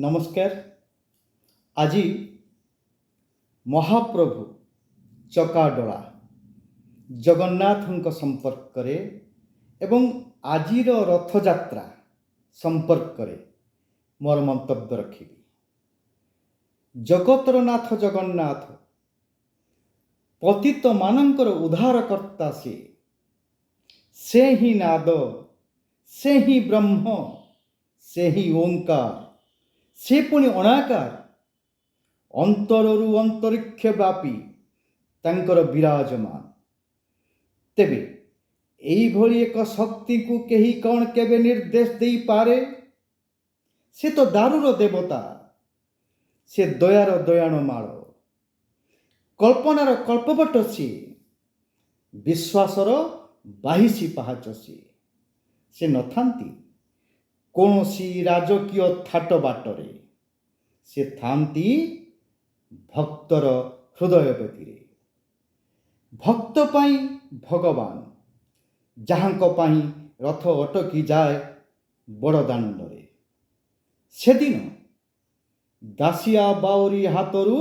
ନମସ୍କାର। ଆଜି ମହାପ୍ରଭୁ ଚକାଡୋଳା ଜଗନ୍ନାଥଙ୍କ ସମ୍ପର୍କରେ ଏବଂ ଆଜିର ରଥଯାତ୍ରା ସମ୍ପର୍କରେ ମୋର ମନ୍ତବ୍ୟ ରଖିବି। ଜଗତର ନାଥ ଜଗନ୍ନାଥ ପତିତମାନଙ୍କର ଉଦ୍ଧାରକର୍ତ୍ତା ସେ ହିଁ ନାଦ, ସେ ହିଁ ବ୍ରହ୍ମ, ସେ ହିଁ ଓଙ୍କାର, ସେ ପୁଣି ଅଣାକାର, ଅନ୍ତରରୁ ଅନ୍ତରିକ୍ଷ ବ୍ୟାପୀ ତାଙ୍କର ବିରାଜମାନ। ତେବେ ଏଇଭଳି ଏକ ଶକ୍ତିକୁ କେହି କ'ଣ କେବେ ନିର୍ଦ୍ଦେଶ ଦେଇପାରେ? ସେ ତ ଦାରୁର ଦେବତା, ସେ ଦୟାର ଦୟାଣ ମାଳ, କଳ୍ପନାର କଳ୍ପବଟ ସିଏ, ବିଶ୍ୱାସର ବାହିଷି ପାହାଚ ସିଏ। ସେ ନଥାନ୍ତି କୌଣସି ରାଜକୀୟ ଥାଟ ବାଟରେ, ସେ ଥାନ୍ତି ଭକ୍ତର ହୃଦୟ ବେଦୀରେ। ଭକ୍ତ ପାଇଁ ଭଗବାନ, ଯାହାଙ୍କ ପାଇଁ ରଥ ଅଟକି ଯାଏ ବଡ଼ ଦାଣ୍ଡରେ। ସେଦିନ ଦାସିଆ ବାଉରୀ ହାତରୁ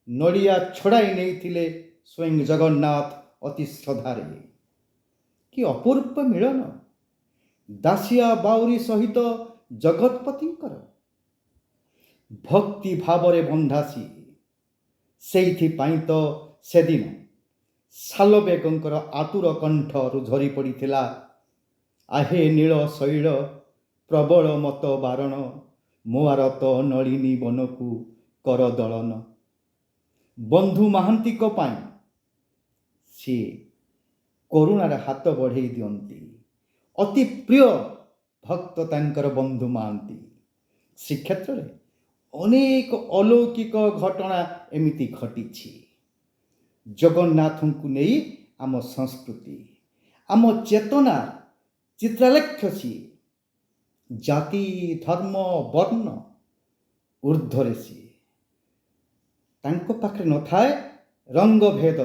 ନଡ଼ିଆ ଛଡ଼ାଇ ନେଇଥିଲେ ସ୍ୱୟଂ ଜଗନ୍ନାଥ ଅତି ଶ୍ରଦ୍ଧାରେ। କି ଅପୂର୍ବ ମିଳନ ଦାସିଆ ବାଉରୀ ସହିତ ଜଗତପତିଙ୍କର। ଭକ୍ତି ଭାବରେ ବନ୍ଧା ସିଏ। ସେଇଥିପାଇଁ ତ ସେଦିନ ଶାଲବେଗଙ୍କର ଆତୁର କଣ୍ଠରୁ ଝରି ପଡ଼ିଥିଲା, ଆହେ ନୀଳ ଶୈଳ ପ୍ରବଳ ମତ ବାରଣ, ମୋ ଆରତ ନଳିନୀ ବନକୁ କର ଦଳନ। ବନ୍ଧୁ ମହାନ୍ତିଙ୍କ ପାଇଁ ସିଏ କରୁଣାର ହାତ ବଢ଼େଇ ଦିଅନ୍ତି। ଅତି ପ୍ରିୟ ଭକ୍ତ ତାଙ୍କର ବନ୍ଧୁ ମହାନ୍ତି। ଶ୍ରୀକ୍ଷେତ୍ରରେ ଅନେକ ଅଲୌକିକ ଘଟଣା ଏମିତି ଘଟିଛି। ଜଗନ୍ନାଥଙ୍କୁ ନେଇ ଆମ ସଂସ୍କୃତି, ଆମ ଚେତନା ଚିତ୍ରାଲେଖ୍ୟ ସିଏ। ଜାତି ଧର୍ମ ବର୍ଣ୍ଣ ଊର୍ଦ୍ଧ୍ୱରେ ସିଏ। ତାଙ୍କ ପାଖରେ ନଥାଏ ରଙ୍ଗଭେଦ।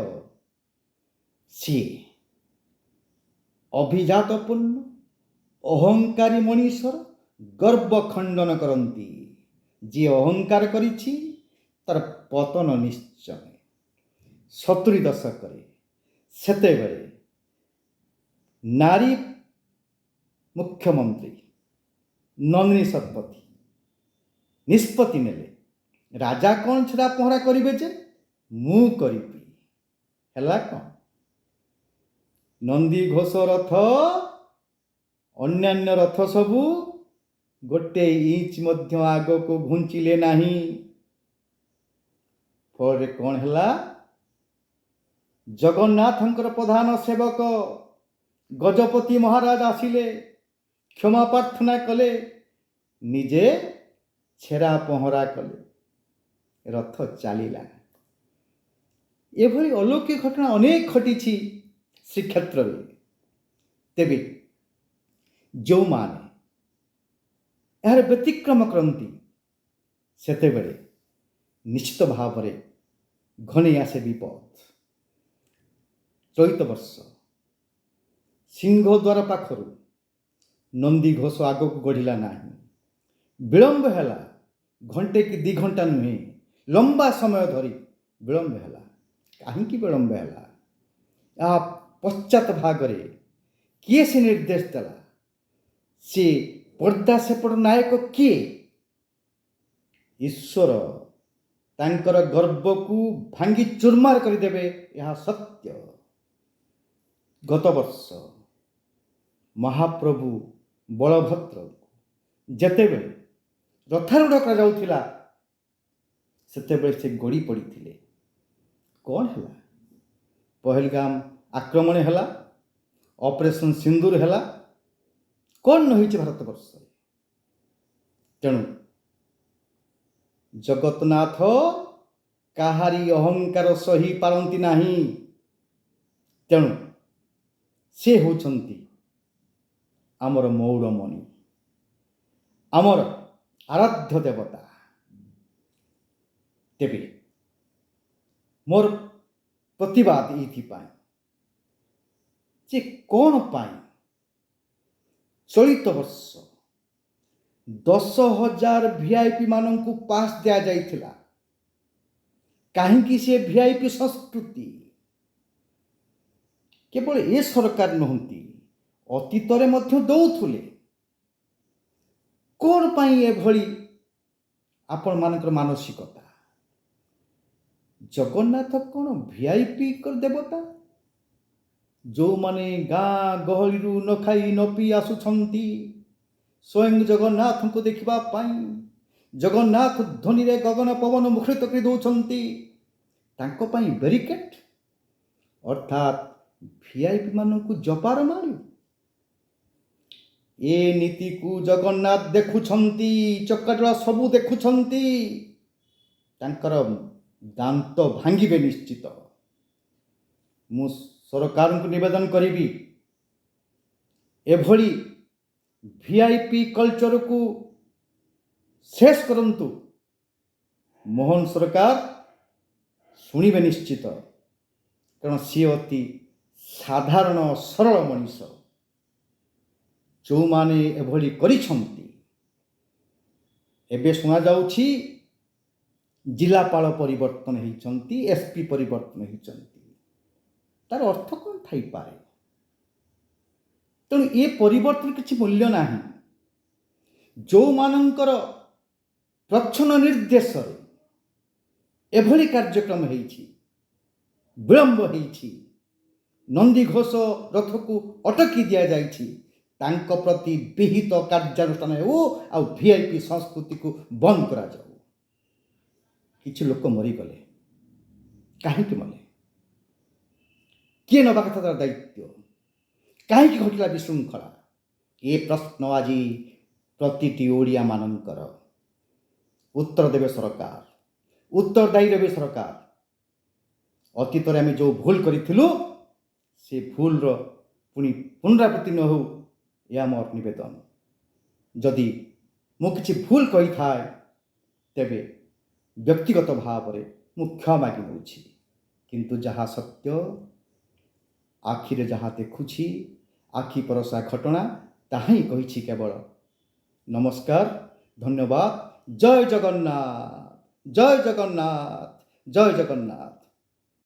ସିଏ ଅଭିଜାତପୂର୍ଣ୍ଣ ଅହଙ୍କାରୀ ମଣିଷର ଗର୍ବ ଖଣ୍ଡନ କରନ୍ତି। ଯିଏ ଅହଙ୍କାର କରିଛି ତାର ପତନ ନିଶ୍ଚୟ। 70 ଦଶକରେ ସେତେବେଳେ ନାରୀ ମୁଖ୍ୟମନ୍ତ୍ରୀ ନନ୍ଦିନୀ ଶତପଥୀ ନିଷ୍ପତ୍ତି ନେଲେ, ରାଜା କ'ଣ ଛଡ଼ା ପହଁରା କରିବେ ଯେ ମୁଁ କରିବି। ହେଲା କ'ଣ? ନନ୍ଦିଘୋଷ ରଥ ଅନ୍ୟାନ୍ୟ ରଥ ସବୁ ଗୋଟେ ଇଞ୍ଚ ମଧ୍ୟ ଆଗକୁ ଘୁଞ୍ଚିଲେ ନାହିଁ। ଫଳରେ କ'ଣ ହେଲା? ଜଗନ୍ନାଥଙ୍କର ପ୍ରଧାନ ସେବକ ଗଜପତି ମହାରାଜ ଆସିଲେ, କ୍ଷମା ପ୍ରାର୍ଥନା କଲେ, ନିଜେ ଛେରା ପହଁରା କଲେ, ରଥ ଚାଲିଲା। ଏଭଳି ଅଲୌକିକ ଘଟଣା ଅନେକ ଘଟିଛି ଶ୍ରୀକ୍ଷେତ୍ରରେ। ତେବେ ଯେଉଁମାନେ ଏହାର ବ୍ୟତିକ୍ରମ କରନ୍ତି, ସେତେବେଳେ ନିଶ୍ଚିତ ଭାବରେ ଘନେଇ ଆସେ ବିପଦ। ଚଳିତ ବର୍ଷ ସିଂହଦ୍ୱାର ପାଖରୁ ନନ୍ଦିଘୋଷ ଆଗକୁ ଗଢ଼ିଲା ନାହିଁ। ବିଳମ୍ବ ହେଲା, ଘଣ୍ଟେ କି 2 ଘଣ୍ଟା ନୁହେଁ, ଲମ୍ବା ସମୟ ଧରି ବିଳମ୍ବ ହେଲା। କାହିଁକି ବିଳମ୍ବ ହେଲା? ଏହା ପଶ୍ଚାତ ଭାଗରେ କିଏ ସେ ନିର୍ଦ୍ଦେଶ ଦେଲା? ସେ ପର୍ଦ୍ଦା ସେପଟ ନାୟକ କିଏ? ଈଶ୍ୱର ତାଙ୍କର ଗର୍ବକୁ ଭାଙ୍ଗି ଚୁରମାର କରିଦେବେ, ଏହା ସତ୍ୟ। ଗତ ବର୍ଷ ମହାପ୍ରଭୁ ବଳଭଦ୍ରଙ୍କୁ ଯେତେବେଳେ ରଥାରୂଢ଼ କରାଯାଉଥିଲା, ସେତେବେଳେ ସେ ଗଡ଼ି ପଡ଼ିଥିଲେ। କ'ଣ ହେଲା? ପହଲଗାମ ଆକ୍ରମଣ ହେଲା, ଅପରେସନ୍ ସିନ୍ଦୁର ହେଲା। କ'ଣ ନ ହେଇଛି ଭାରତବର୍ଷରେ? ତେଣୁ ଜଗନ୍ନାଥ କାହାରି ଅହଙ୍କାର ସହି ପାରନ୍ତି ନାହିଁ। ତେଣୁ ସେ ହେଉଛନ୍ତି ଆମର ମୌଡ଼ମଣି, ଆମର ଆରାଧ୍ୟ ଦେବତା। ତେବେ ମୋର ପ୍ରତିବାଦ ଏଇଥିପାଇଁ ଯେ କ'ଣ ପାଇଁ ଚଳିତ ବର୍ଷ 10,000 ଭିଆଇପି ମାନଙ୍କୁ ପାସ୍ ଦିଆଯାଇଥିଲା। କାହିଁକି ସେ ଭିଆଇପି ସଂସ୍କୃତି? କେବଳ ଏ ସରକାର ନୁହନ୍ତି, ଅତୀତରେ ମଧ୍ୟ ଦେଉଥିଲେ। କ'ଣ ପାଇଁ ଏଭଳି ଆପଣମାନଙ୍କର ମାନସିକତା? ଜଗନ୍ନାଥ କ'ଣ ଭିଆଇପି ଦେବତା? ଯେଉଁମାନେ ଗାଁ ଗହଳିରୁ ନ ଖାଇ ନ ପିଇ ଆସୁଛନ୍ତି ସ୍ୱୟଂ ଜଗନ୍ନାଥଙ୍କୁ ଦେଖିବା ପାଇଁ, ଜଗନ୍ନାଥ ଧ୍ୱନିରେ ଗଗନ ପବନ ମୁଖରିତ କରି ଦେଉଛନ୍ତି, ତାଙ୍କ ପାଇଁ ବ୍ୟାରିକେଡ୍ ଅର୍ଥାତ୍ ଭିଆଇପି ମାନଙ୍କୁ ଜପାର ମାରି। ଏ ନୀତିକୁ ଜଗନ୍ନାଥ ଦେଖୁଛନ୍ତି, ଚକାଡୋଳା ସବୁ ଦେଖୁଛନ୍ତି। ତାଙ୍କର ଦାନ୍ତ ଭାଙ୍ଗିବେ ନିଶ୍ଚିତ। ମୁଁ ସରକାରଙ୍କୁ ନିବେଦନ କରିବି, ଏଭଳି ଭିଆଇପି କଲଚରକୁ ଶେଷ କରନ୍ତୁ। ମୋହନ ସରକାର ଶୁଣିବେ ନିଶ୍ଚିତ, କାରଣ ସିଏ ଅତି ସାଧାରଣ ସରଳ ମଣିଷ। ଯେଉଁମାନେ ଏଭଳି କରିଛନ୍ତି, ଏବେ ଶୁଣାଯାଉଛି ଜିଲ୍ଲାପାଳ ପରିବର୍ତ୍ତନ ହୋଇଛନ୍ତି, ଏସ୍ପି ପରିବର୍ତ୍ତନ ହୋଇଛନ୍ତି। ତାର ଅର୍ଥ କ'ଣ ଥାଇପାରେ? ତେଣୁ ଏ ପରିବର୍ତ୍ତନ କିଛି ମୂଲ୍ୟ ନାହିଁ। ଯେଉଁମାନଙ୍କର ପ୍ରଚ୍ଛନ୍ନ ନିର୍ଦ୍ଦେଶରେ ଏଭଳି କାର୍ଯ୍ୟକ୍ରମ ହେଇଛି, ବିଳମ୍ବ ହେଇଛି, ନନ୍ଦିଘୋଷ ରଥକୁ ଅଟକି ଦିଆଯାଇଛି, ତାଙ୍କ ପ୍ରତି ବିହିତ କାର୍ଯ୍ୟାନୁଷ୍ଠାନ ହେଉ ଆଉ ଭିଆଇପି ସଂସ୍କୃତିକୁ ବନ୍ଦ କରାଯାଉ। କିଛି ଲୋକ ମରିଗଲେ, କାହିଁକି ମଲେ? କିଏ ନେବା କଥା ତାର ଦାୟିତ୍ୱ? କାହିଁକି ଘଟିଲା ବିଶୃଙ୍ଖଳା? ଏ ପ୍ରଶ୍ନ ଆଜି ପ୍ରତିଟି ଓଡ଼ିଆମାନଙ୍କର। ଉତ୍ତର ଦେବେ ସରକାର, ଉତ୍ତରଦାୟୀ ଦେବେ ସରକାର। ଅତୀତରେ ଆମେ ଯେଉଁ ଭୁଲ କରିଥିଲୁ, ସେ ଭୁଲର ପୁଣି ପୁନରାବୃତ୍ତି ନ ହେଉ, ଏହା ମୋର ନିବେଦନ। ଯଦି ମୁଁ କିଛି ଭୁଲ କହିଥାଏ, ତେବେ ବ୍ୟକ୍ତିଗତ ଭାବରେ ମୁଁ କ୍ଷମା ମାଗି ନେଉଛି। କିନ୍ତୁ ଯାହା ସତ୍ୟ, ଆଖିରେ ଯାହା ଦେଖୁଛି, ଆଖି ପରସା ଘଟଣା, ତାହା ହିଁ କହିଛି କେବଳ। ନମସ୍କାର, ଧନ୍ୟବାଦ। ଜୟ ଜଗନ୍ନାଥ, ଜୟ ଜଗନ୍ନାଥ, ଜୟ ଜଗନ୍ନାଥ।